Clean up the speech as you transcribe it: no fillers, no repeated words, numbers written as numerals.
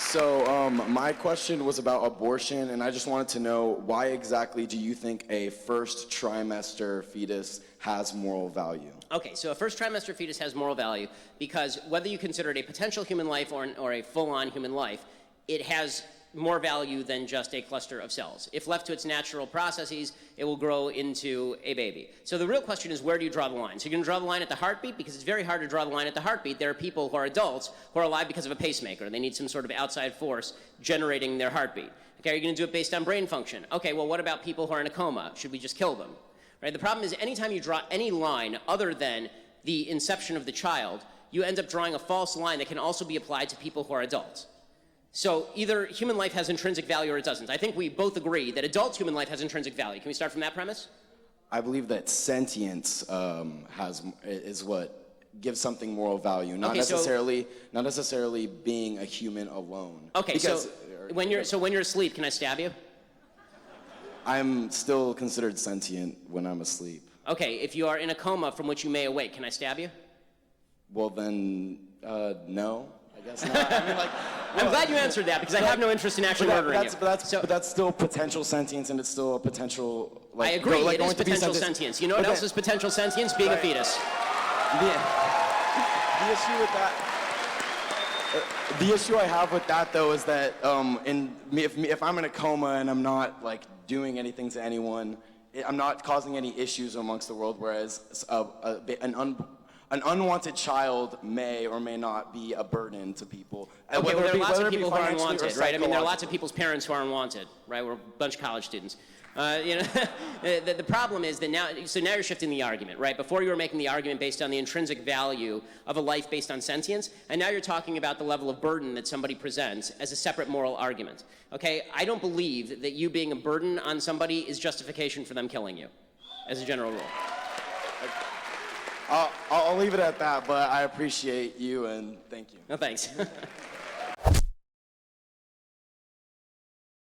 So my question was about abortion, and I just wanted to know, why exactly do you think a first trimester fetus has moral value? Okay, so a first trimester fetus has moral value because whether you consider it a potential human life or a full-on human life, it has more value than just a cluster of cells. If left to its natural processes, it will grow into a baby. So the real question is, where do you draw the line? So you're going to draw the line at the heartbeat, because it's very hard to draw the line at the heartbeat. There are people who are adults who are alive because of a pacemaker. They need some sort of outside force generating their heartbeat. Okay, are you going to do it based on brain function? Okay, well, what about people who are in a coma? Should we just kill them? Right? The problem is, anytime you draw any line other than the inception of the child, you end up drawing a false line that can also be applied to people who are adults. So either human life has intrinsic value or it doesn't. I think we both agree that adult human life has intrinsic value. Can we start from that premise? I believe that sentience is what gives something moral value, not necessarily being a human alone. Okay, because, so when you're asleep, can I stab you? I'm still considered sentient when I'm asleep. Okay, if you are in a coma from which you may awake, can I stab you? Well then, no. I guess not. I mean, like, I'm glad you answered that, because I have no interest in actually murdering you. But that's still potential sentience, and it's still a potential. Like, I agree. Like, it is potential sentience. You know what else is potential sentience? Being a fetus. The issue with that. The issue I have with that, though, is that if I'm in a coma and I'm not like doing anything to anyone, I'm not causing any issues amongst the world. Whereas an unwanted child may or may not be a burden to people. Okay, well, there are lots of people who are unwanted, right? I mean, there are lots of people's parents who are unwanted, right? We're a bunch of college students. You know, the problem is that now you're shifting the argument, right? Before you were making the argument based on the intrinsic value of a life based on sentience, and now you're talking about the level of burden that somebody presents as a separate moral argument. Okay, I don't believe that you being a burden on somebody is justification for them killing you, as a general rule. I'll leave it at that, but I appreciate you and thank you. No, thanks.